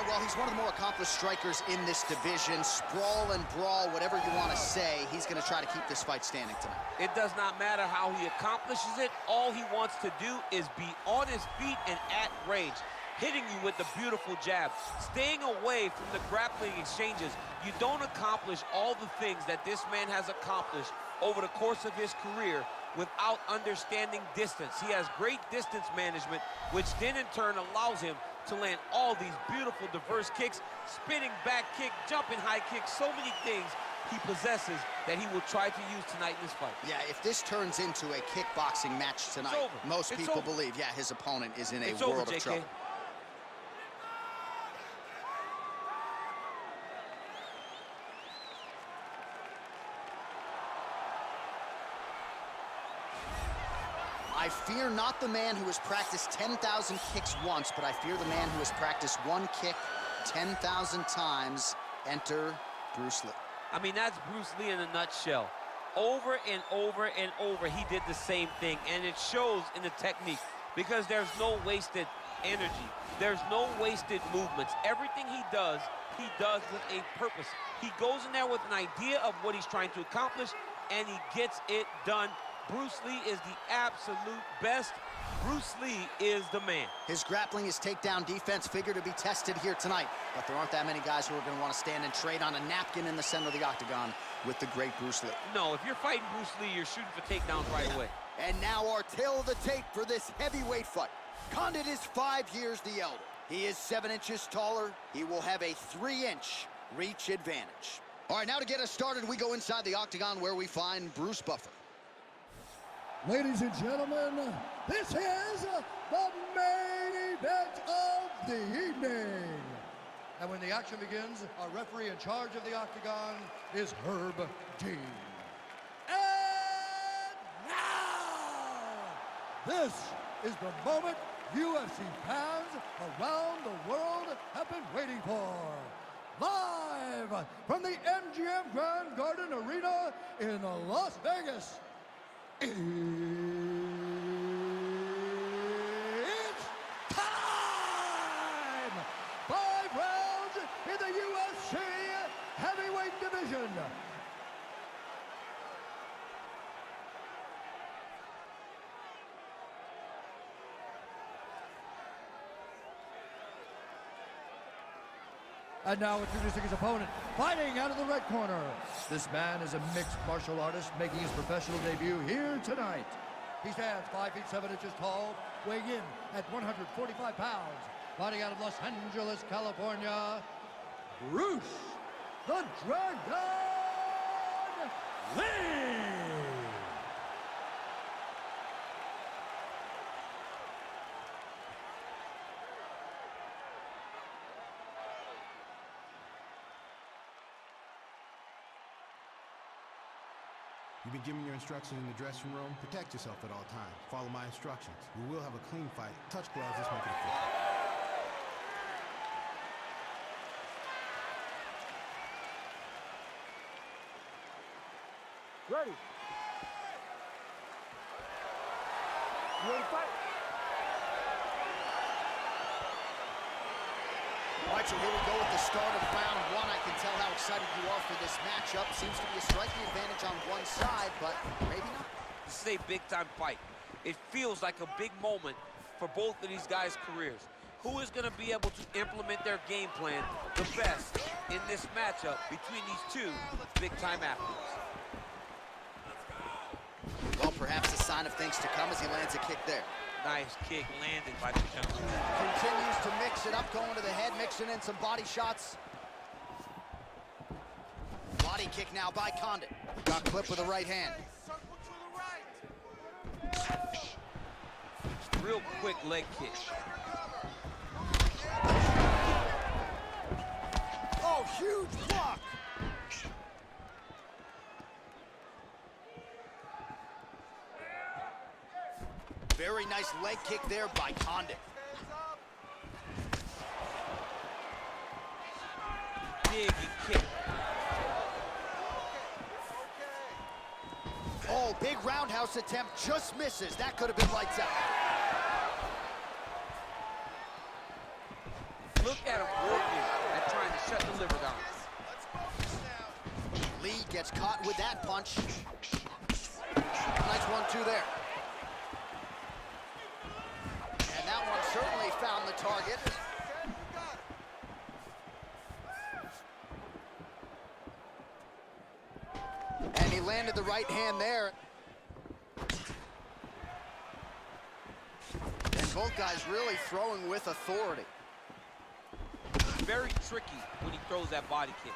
Well, he's one of the more accomplished strikers in this division. Sprawl and brawl, whatever you want to say, he's going to try to keep this fight standing tonight. It does not matter how he accomplishes it. All he wants to do is be on his feet and at range, hitting you with the beautiful jab, staying away from the grappling exchanges. You don't accomplish all the things that this man has accomplished over the course of his career without understanding distance. He has great distance management, which then in turn allows him to land all these beautiful diverse kicks, spinning back kick, jumping high kick, so many things he possesses that he will try to use tonight in this fight. Yeah, if this turns into a kickboxing match tonight, most people believe, yeah, his opponent is in a world of trouble. I fear not the man who has practiced 10,000 kicks once, but I fear the man who has practiced one kick 10,000 times. Enter Bruce Lee. I mean, that's Bruce Lee in a nutshell. Over and over and over, he did the same thing, and it shows in the technique because there's no wasted energy. There's no wasted movements. Everything he does with a purpose. He goes in there with an idea of what he's trying to accomplish, and he gets it done. Bruce Lee is the absolute best. Bruce Lee is the man. His grappling, his takedown defense figure to be tested here tonight, but there aren't that many guys who are going to want to stand and trade on a napkin in the center of the octagon with the great Bruce Lee. No, if you're fighting Bruce Lee, you're shooting for takedowns right away. And now our tale of the tape for this heavyweight fight. Condit is 5 years the elder. He is 7 inches taller. He will have a 3-inch reach advantage. All right, now to get us started, we go inside the octagon where we find Bruce Buffer. Ladies and gentlemen, this is the main event of the evening. And when the action begins, our referee in charge of the octagon is Herb Dean. And now, this is the moment UFC fans around the world have been waiting for. Live from the MGM Grand Garden Arena in Las Vegas. It's time! 5 rounds in the UFC heavyweight division. And now introducing his opponent, fighting out of the red corner. This man is a mixed martial artist making his professional debut here tonight. He stands 5 feet 7 inches tall, weighing in at 145 pounds. Fighting out of Los Angeles, California, Bruce the Dragon Lee! You've been given your instructions in the dressing room. Protect yourself at all times. Follow my instructions. We will have a clean fight. Touch gloves, let's make it official. Ready. You ready to fight? All right, so here we go with the start of round 1. I can tell how excited you are for this matchup. Seems to be a striking advantage on one side, but maybe not. This is a big-time fight. It feels like a big moment for both of these guys' careers. Who is going to be able to implement their game plan the best in this matchup between these two big-time athletes? Well, perhaps a sign of things to come as he lands a kick there. Nice kick landed by the gentleman. Continues to mix it up, going to the head, mixing in some body shots. Body kick now by Condit. Got clipped with the right hand. Real quick leg kick. Oh, huge block. Very nice leg kick there by Condit. Big kick. Oh, big roundhouse attempt, just misses. That could have been lights out. Look at him working gets caught with that punch. Nice 1-2 there. And that one certainly found the target. And he landed the right hand there. And both guys really throwing with authority. Very tricky when he throws that body kick.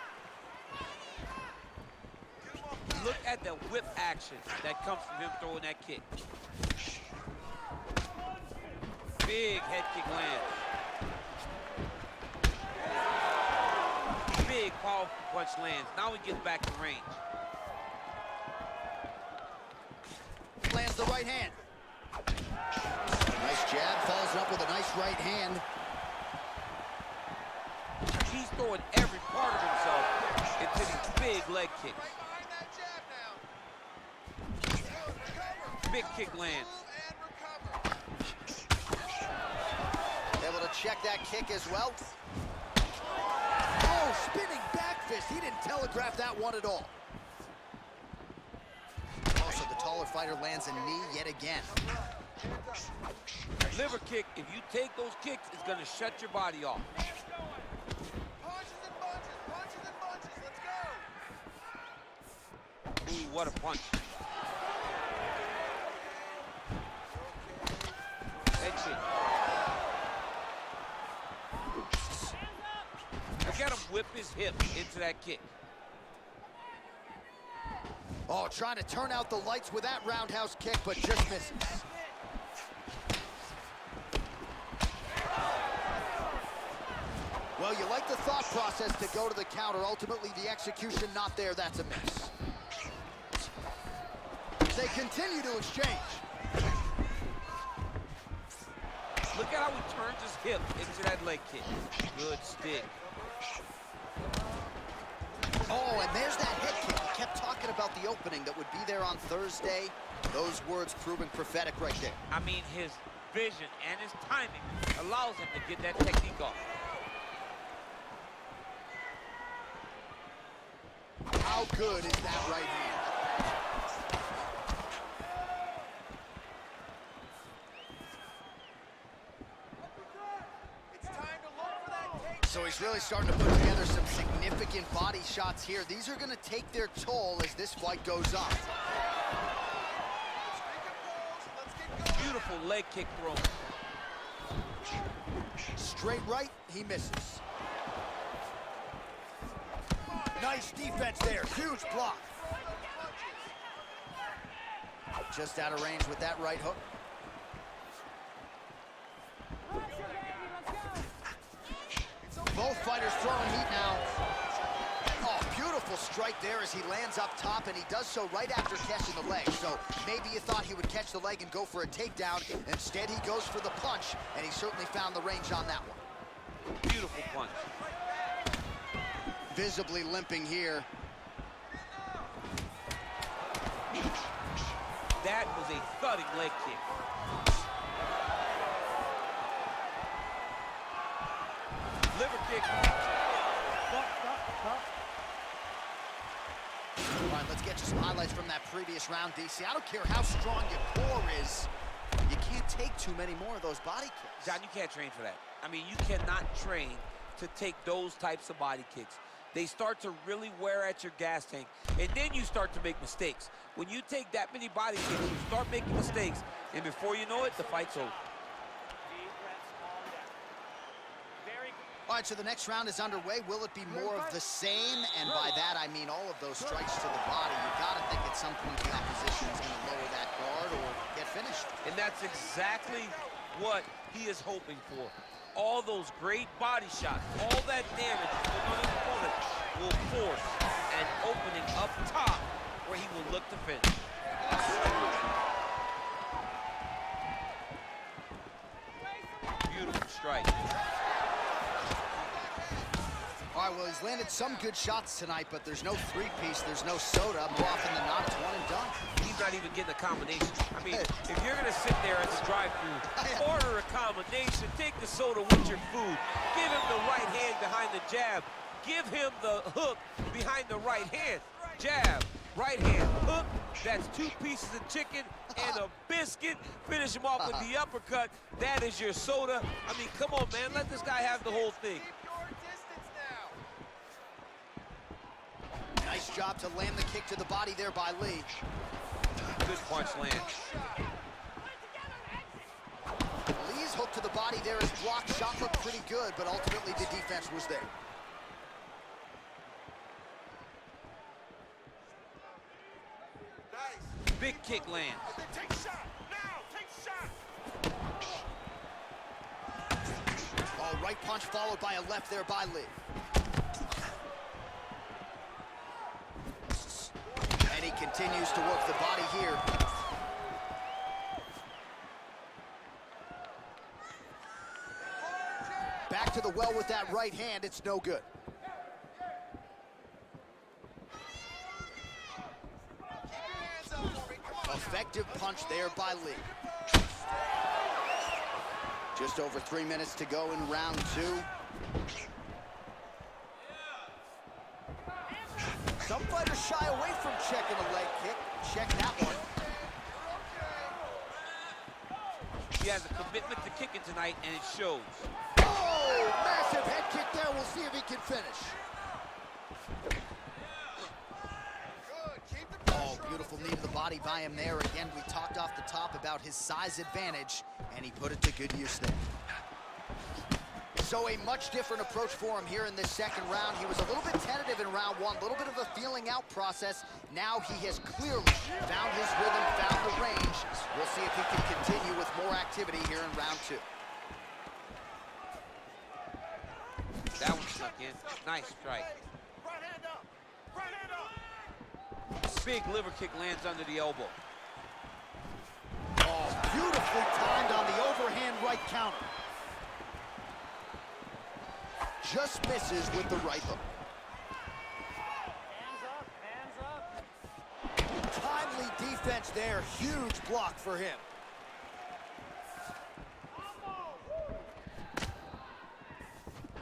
Look at the whip action that comes from him throwing that kick. Big head kick lands. Big powerful punch lands. Now he gets back in range. Lands the right hand. Nice jab, follows it up with a nice right hand. He's throwing every part of himself into these big leg kicks. Big kick lands. Able to check that kick as well. Oh, spinning back fist. He didn't telegraph that one at all. Also, the taller fighter lands a knee yet again. Liver kick, if you take those kicks, it's going to shut your body off. Ooh, what a punch. Head kick. Look at him whip his hip into that kick. Oh, trying to turn out the lights with that roundhouse kick, but just misses. Well, you like the thought process to go to the counter. Ultimately, the execution not there. That's a miss. They continue to exchange. Look at how he turns his hip into that leg kick. Good stick. Oh, and there's that head kick. He kept talking about the opening that would be there on Thursday. Those words proving prophetic right there. I mean, his vision and his timing allows him to get that technique off. How good is that right hand? So he's really starting to put together some significant body shots here. These are going to take their toll as this fight goes on. Beautiful leg kick throw. Straight right, he misses. Nice defense there, huge block. Just out of range with that right hook. Both fighters throwing heat now. Oh, beautiful strike there as he lands up top, and he does so right after catching the leg. So maybe you thought he would catch the leg and go for a takedown. Instead, he goes for the punch, and he certainly found the range on that one. Beautiful punch. Visibly limping here. That was a thudding leg kick. Liver kick. Stop. All right, let's get you some highlights from that previous round, DC. I don't care how strong your core is. You can't take too many more of those body kicks. John, you can't train for that. I mean, you cannot train to take those types of body kicks. They start to really wear at your gas tank, and then you start to make mistakes. When you take that many body kicks, you start making mistakes, and before you know it, the fight's over. All right, so the next round is underway. Will it be more of the same? And by that, I mean all of those strikes to the body. You got to think at some point the opposition is going to lower that guard or get finished. And that's exactly what he is hoping for. All those great body shots, all that damage on his opponent will force an opening up top where he will look to finish. Beautiful strike. All right, well, he's landed some good shots tonight, but there's no three-piece, there's no soda. More often than not, it's one and done. He's not even getting a combination. I mean, if you're going to sit there at the drive-thru, order a combination, take the soda with your food, give him the right hand behind the jab, give him the hook behind the right hand. Jab, right hand, hook. That's 2 pieces of chicken and a biscuit. Finish him off with the uppercut. That is your soda. I mean, come on, man. Let this guy have the whole thing. Nice job to land the kick to the body there by Lee. Good punch land. Lee's hook to the body there is blocked. Shot looked pretty good, but ultimately the defense was there. Big kick lands. Take shot. Now, take shot. Oh, right punch followed by a left there by Lee. And he continues to work the body here. Back to the well with that right hand. It's no good. Effective punch there by Lee. Just over 3 minutes to go in round 2. Some fighters shy away from checking a leg kick. Check that one. He has a commitment to kicking tonight, and it shows. Oh, massive head kick there. We'll see if he can finish. Oh, beautiful knee to the body by him there. Again, we talked off the top about his size advantage, and he put it to good use there. So a much different approach for him here in this second round. He was a little bit tentative in round 1, a little bit of a feeling out process. Now he has clearly found his rhythm, found the range. We'll see if he can continue with more activity here in round 2. That one stuck in. Nice strike. Right hand up. Right hand up. Big liver kick lands under the elbow. Oh, beautifully timed on the overhand right counter. Just misses with the right hook. Hands up. Timely defense there. Huge block for him.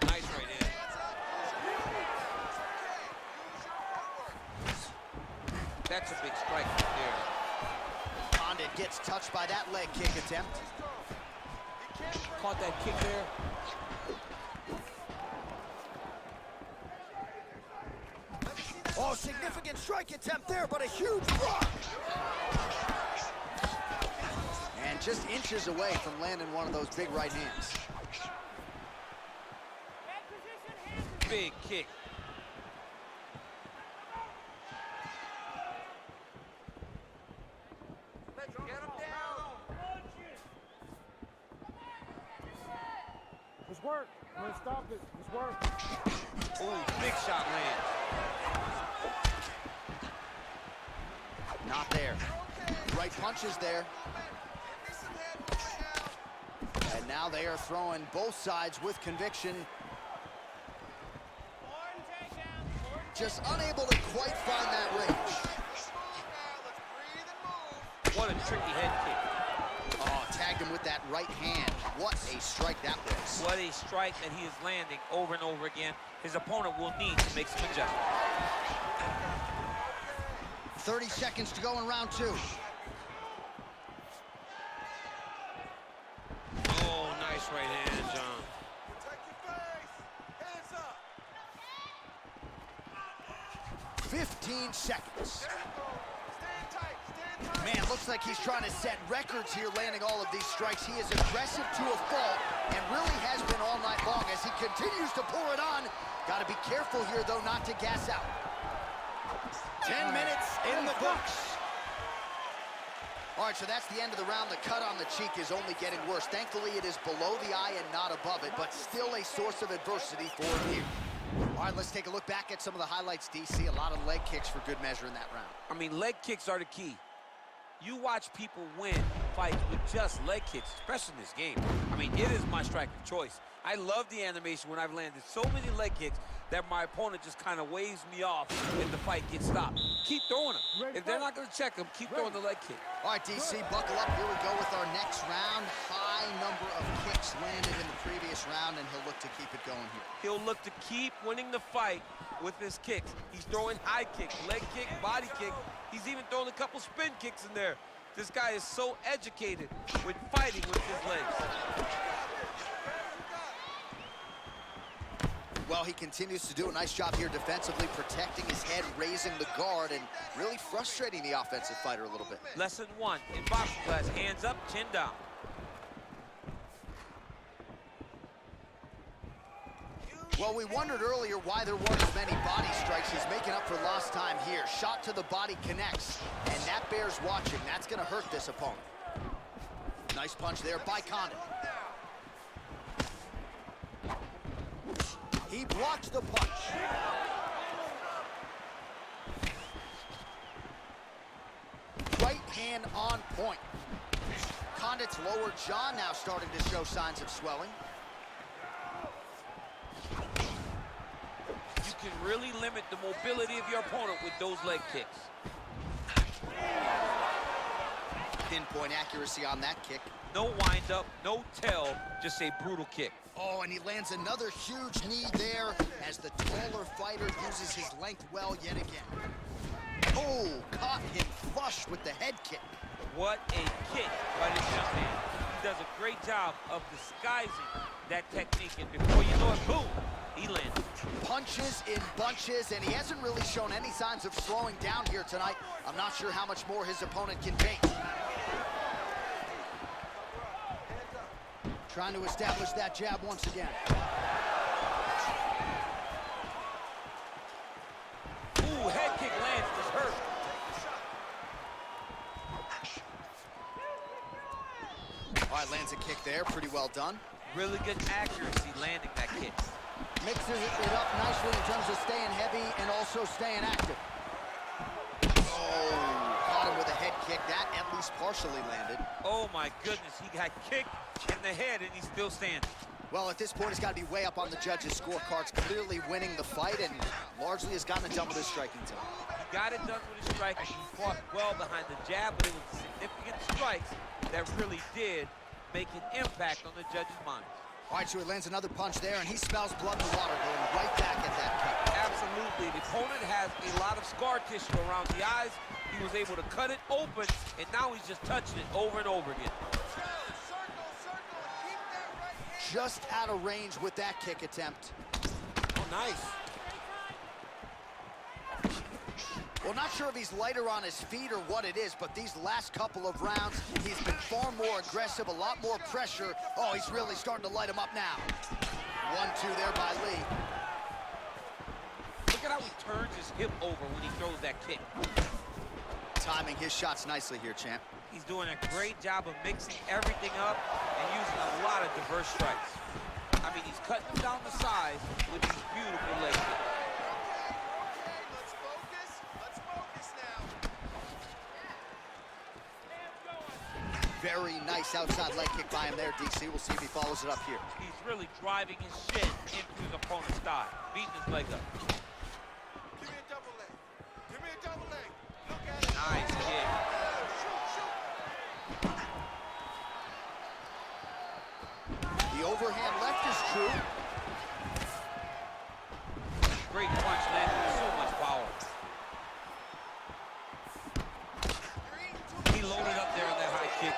Nice right hand. That's a big strike right there. Condit gets touched by that leg kick attempt. Caught that kick there. Oh, significant strike attempt there, but a huge block. And just inches away from landing one of those big right hands. Big kick. Let's work. Let's stop it. Let's work. Ooh, big shot lands. Not there. Right punches there. And now they are throwing both sides with conviction. Just unable to quite find that range. What a tricky head kick. Oh, tagged him with that right hand. What a strike that was. What a strike that he is landing over and over again. His opponent will need to make some adjustments. 30 seconds to go in round 2. Oh, nice right hand, John. Protect your face. Hands up. 15 seconds. Stand tight. Stand tight. Man, looks like he's trying to set records here, landing all of these strikes. He is aggressive to a fault and really has been all night long as he continues to pour it on. Got to be careful here, though, not to gas out. 10 minutes in the books. All right, so that's the end of the round. The cut on the cheek is only getting worse. Thankfully, it is below the eye and not above it, but still a source of adversity for him here. All right, let's take a look back at some of the highlights, DC. A lot of leg kicks for good measure in that round. I mean, leg kicks are the key. You watch people win fights with just leg kicks, especially in this game. I mean, it is my strike of choice. I love the animation when I've landed so many leg kicks that my opponent just kind of waves me off if the fight gets stopped. Keep throwing them. If they're not going to check him, keep throwing the leg kick. All right, DC, buckle up. Here we go with our next round. High number of kicks landed in the previous round, and he'll look to keep it going here. He'll look to keep winning the fight with his kicks. He's throwing high kick, leg kick, body kick. He's even throwing a couple spin kicks in there. This guy is so educated with fighting with his legs. Well, he continues to do a nice job here defensively, protecting his head, raising the guard, and really frustrating the offensive fighter a little bit. Lesson 1 in boxing class, hands up, chin down. Well, we wondered earlier why there weren't as many body strikes. He's making up for lost time here. Shot to the body connects, and that bears watching. That's going to hurt this opponent. Nice punch there by Condit. He blocks the punch. Right hand on point. Condit's lower jaw now starting to show signs of swelling. You can really limit the mobility of your opponent with those leg kicks. Pinpoint accuracy on that kick. No wind up, no tell, just a brutal kick. Oh, and he lands another huge knee there as the taller fighter uses his length well yet again. Oh, caught him flush with the head kick. What a kick by this young man. He does a great job of disguising that technique, and before you know it, boom, he landed. Punches in bunches, and he hasn't really shown any signs of slowing down here tonight. I'm not sure how much more his opponent can take. Trying to establish that jab once again. Ooh, head kick lands, just hurt. All right, lands a kick there, pretty well done. Really good accuracy landing that kick. Mixes it up nicely in terms of staying heavy and also staying active. Oh, caught him with a head kick. That at least partially landed. Oh my goodness, he got kicked in the head and he's still standing. Well, at this point, he's got to be way up on the judges' scorecards, clearly winning the fight, and largely has gotten it done with his striking tonight. He got it done with his striking. He fought well behind the jab, but it was significant strikes that really did make an impact on the judges' minds. All right, so he lands another punch there, and he smells blood in the water, going right back at that cut. Absolutely. The opponent has a lot of scar tissue around the eyes. He was able to cut it open, and now he's just touching it over and over again. Just out of range with that kick attempt. Oh, nice. Well, not sure if he's lighter on his feet or what it is, but these last couple of rounds, he's been far more aggressive, a lot more pressure. Oh, he's really starting to light him up now. 1-2 there by Lee. Look at how he turns his hip over when he throws that kick. Timing his shots nicely here, champ. He's doing a great job of mixing everything up and using a lot of diverse strikes. I mean, he's cutting them down the sides with these beautiful leg kicks. Let's focus now. Very nice outside leg kick by him there, DC. We'll see if he follows it up here. He's really driving his shin into his opponent's thigh, beating his leg up. Give me a double leg. Give me a double leg. Look at it. Nice kick. The overhand left is true. Great punch landed with so much power. He loaded up there on that high kick.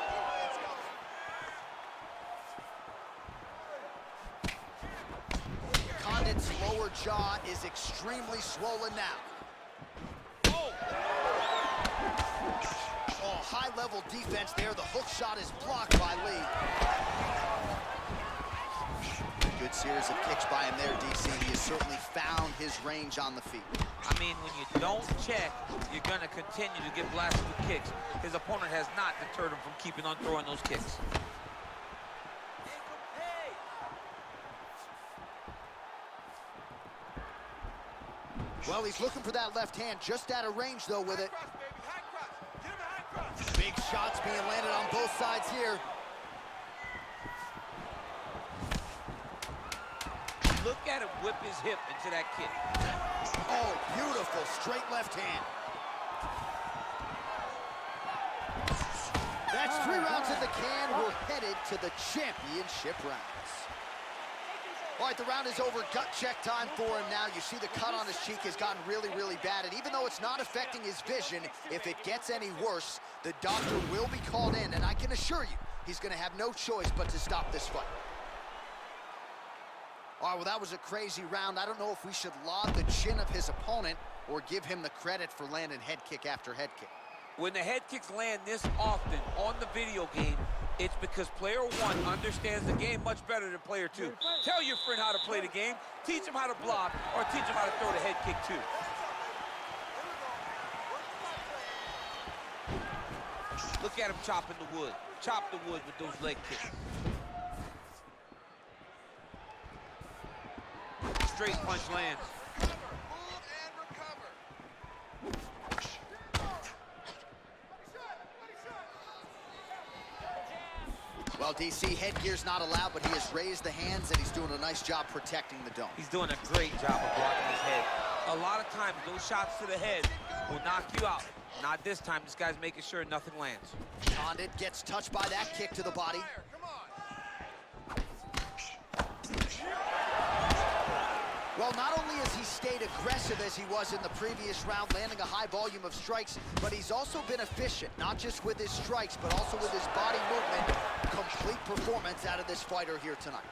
Condit's lower jaw is extremely swollen now. Oh, high-level defense there. The hook shot is blocked by Lee. Good series of kicks by him there, DC. He has certainly found his range on the feet. I mean, when you don't check, you're going to continue to get blasted with kicks. His opponent has not deterred him from keeping on throwing those kicks. Well, he's looking for that left hand, just out of range, though, with it. Big shots being landed on both sides here. Look at him whip his hip into that kick. Oh, beautiful straight left hand. That's 3 rounds in the can. We're headed to the championship rounds. All right, the round is over. Gut check time for him now. You see the cut on his cheek has gotten really, really bad. And even though it's not affecting his vision, if it gets any worse, the doctor will be called in. And I can assure you, he's going to have no choice but to stop this fight. All right, well, that was a crazy round. I don't know if we should laud the chin of his opponent or give him the credit for landing head kick after head kick. When the head kicks land this often on the video game, it's because player 1 understands the game much better than player 2. Tell your friend how to play the game, teach him how to block, or teach him how to throw the head kick too. Look at him chopping the wood. Chop the wood with those leg kicks. Straight punch lands. Well, DC, headgear's not allowed, but he has raised the hands, and he's doing a nice job protecting the dome. He's doing a great job of blocking his head. A lot of times, those shots to the head will knock you out. Not this time. This guy's making sure nothing lands. Condit gets touched by that kick to the body. Well, not only has he stayed aggressive as he was in the previous round, landing a high volume of strikes, but he's also been efficient, not just with his strikes, but also with his body movement. Complete performance out of this fighter here tonight.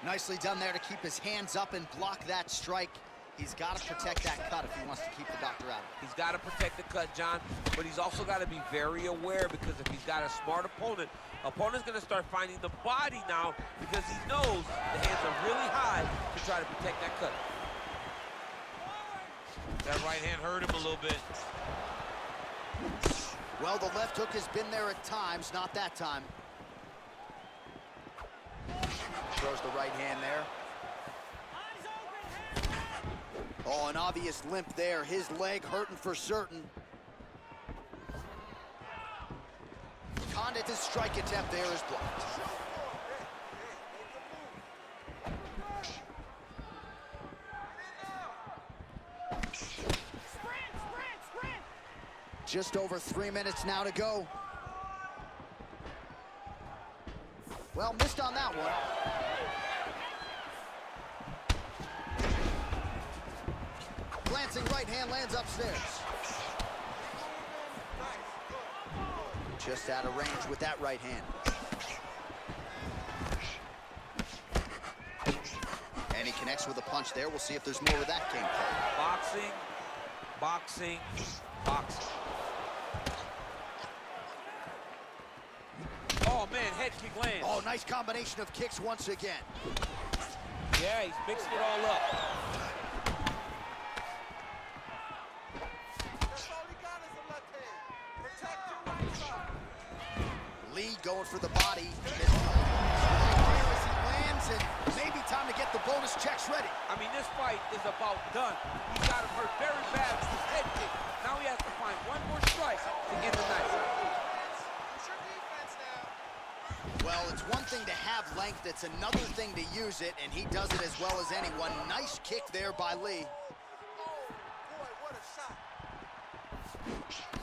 Nicely done there to keep his hands up and block that strike. He's got to protect that cut if he wants to keep the doctor out of it. He's got to protect the cut, John, but he's also got to be very aware, because if he's got a smart opponent's going to start finding the body now, because he knows the hands are really high to try to protect that cut. That right hand hurt him a little bit. Well, the left hook has been there at times, not that time. Throws the right hand there. Oh, an obvious limp there. His leg hurting for certain. Condit's strike attempt there is blocked. Just over 3 minutes now to go. Well, missed on that one. Glancing right hand lands upstairs. Just out of range with that right hand. And he connects with a punch there. We'll see if there's more where that came from. Boxing, boxing, boxing. Oh, man, head kick lands. Oh, nice combination of kicks once again. Yeah, he's mixing it all up. Lee going for the body. As he lands, and maybe time to get the bonus checks ready. I mean, this fight is about done. He got him hurt very bad with his head kick. Now he has to find one more strike to end the night. Well, it's one thing to have length, it's another thing to use it, and he does it as well as anyone. Nice kick there by Lee.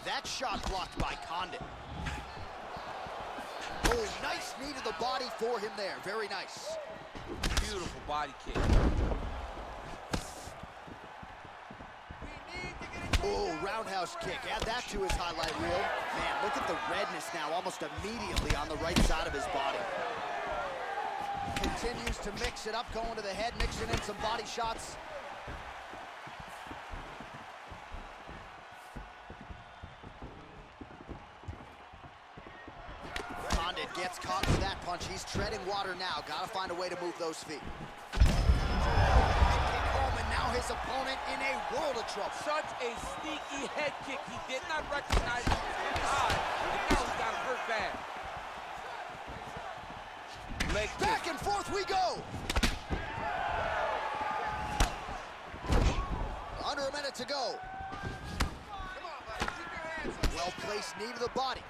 That shot blocked by Condit. Oh, nice knee to the body for him there. Very nice. Beautiful body kick. Oh, roundhouse kick. Add that to his highlight reel. Man, look at the redness now almost immediately on the right side of his body. Continues to mix it up, going to the head, mixing in some body shots. Condit gets caught with that punch. He's treading water now. Got to find a way to move those feet. And now his opponent in a world of trouble. Such a sneaky head kick. He did not recognize it was high, and now he's got him hurt bad. Leg kick. Back and forth we go. Under a minute to go. Well-placed knee to the body.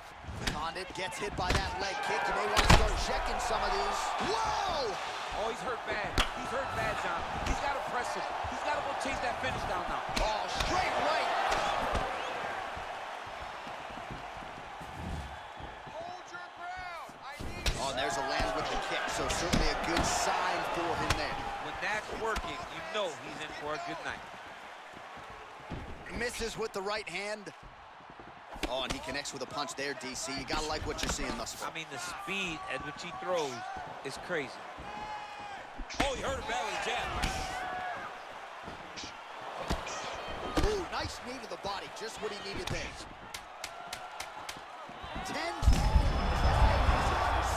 Condit gets hit by that leg kick. You may want to start checking some of these. Whoa! Oh, he's hurt bad. He's hurt bad, John. He's got to press him. He's got to go chase that finish down now. Oh, straight right. Hold your ground. I need Oh, and there's a land with the kick, so certainly a good sign for him there. When that's working, you know he's in for a good night. Misses with the right hand. Oh, and he connects with a punch there, DC. You gotta like what you're seeing thus far. I mean, the speed at which he throws is crazy. Oh, he hurt him bad with a jab. Ooh, nice knee to the body, just what he needed there. 10.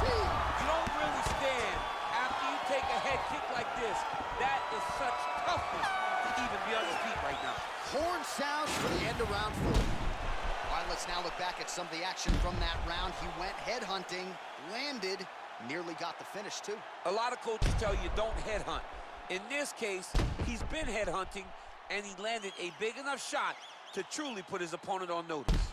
You don't really stand after you take a head kick like this. That is such toughness to even be on his feet right now. Horn sounds for the end of round 4. All right, let's now look back at some of the action from that round. He went head hunting, landed, nearly got the finish too. A lot of coaches tell you don't head hunt. In this case, he's been head hunting, and he landed a big enough shot to truly put his opponent on notice.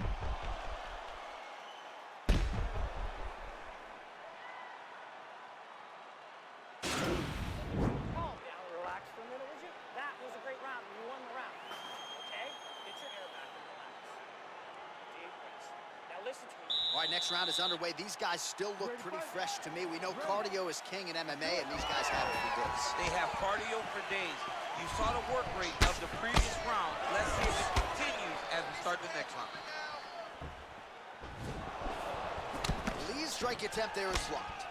Calm down and relax for a minute, would you? That was a great round. You won the round. Okay? Get your air back and relax. Deep breaths. Now listen to me. All right, next round is underway. These guys still look pretty fresh to me. We know cardio is king in MMA, and these guys have it for days. They have cardio for days. You saw the work rate of the previous round. Let's see if it continues as we start the next round. Lee's strike attempt there is blocked.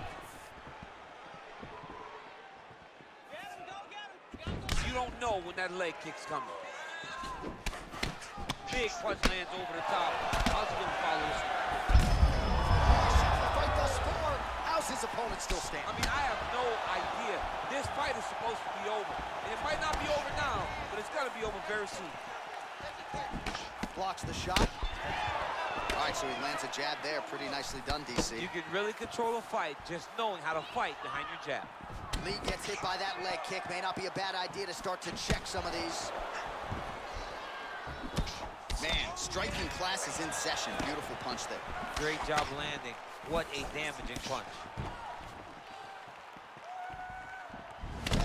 You don't know when that leg kick's coming. Big punch lands over the top. How's he gonna follow this one? The fight thus far. How's his opponent still standing? I mean, I have no idea. This fight is supposed to be over. And it might not be over now, but it's gonna be over very soon. Blocks the shot. All right, so he lands a jab there. Pretty nicely done, DC. You can really control a fight just knowing how to fight behind your jab. Lee gets hit by that leg kick. May not be a bad idea to start to check some of these. Man, striking class is in session. Beautiful punch there. Great job landing. What a damaging punch.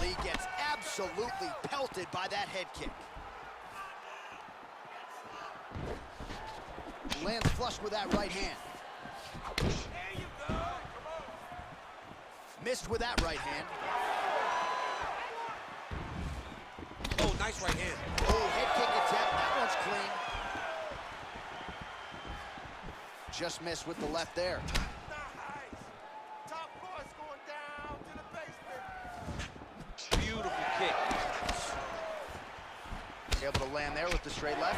Lee gets absolutely pelted by that head kick. Lands flush with that right hand. Missed with that right hand. Oh, nice right hand. Oh, head kick attempt. That one's clean. Just missed with the left there. nice. Top boys going down to the basement. Beautiful kick. Able to land there with the straight left.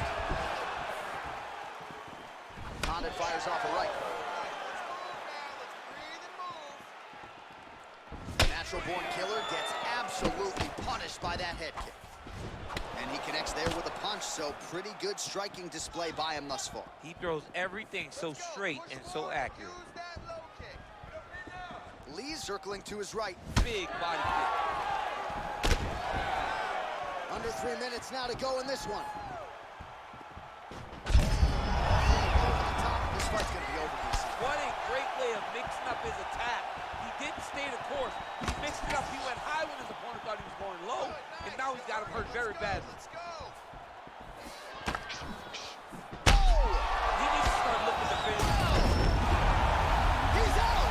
Condit fires off a right. Natural-born killer gets absolutely punished by that head kick. And he connects there with a punch, so pretty good striking display by him thus far. He throws everything so straight and so accurate. Use that low kick. Lee circling to his right. Big body kick. Under 3 minutes now to go in this one. This fight's gonna be over, DC. What a great way of mixing up his attack. He didn't stay the course. He mixed it up. He went high when his opponent thought he was going low, and now he's got him hurt very badly. Let's go. He needs to start looking to finish. He's out!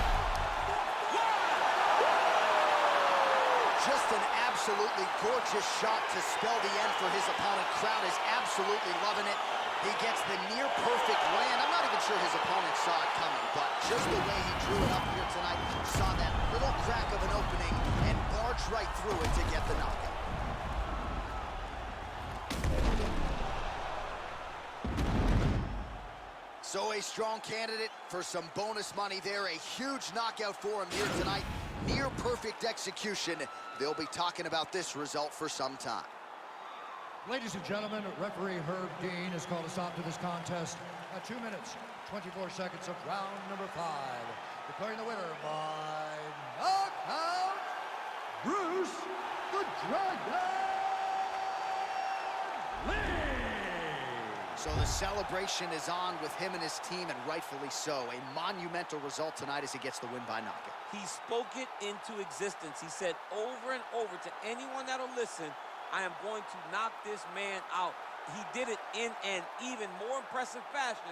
Just an absolutely gorgeous shot to spell the end for his opponent. Crowd is absolutely loving it. He gets the near-perfect land. I'm not even sure his opponent saw it coming, but just the way he drew it up here tonight, saw that little crack of an opening and barged right through it to get the knockout. So a strong candidate for some bonus money there. A huge knockout for him here tonight. Near perfect execution. They'll be talking about this result for some time. Ladies and gentlemen, referee Herb Dean has called a stop to this contest at 2 minutes, 24 seconds of round number 5. Declaring the winner by knockout, Bruce the Dragon Lee. So the celebration is on with him and his team, and rightfully so. A monumental result tonight as he gets the win by knockout. He spoke it into existence. He said over and over to anyone that'll listen, I am going to knock this man out. He did it in an even more impressive fashion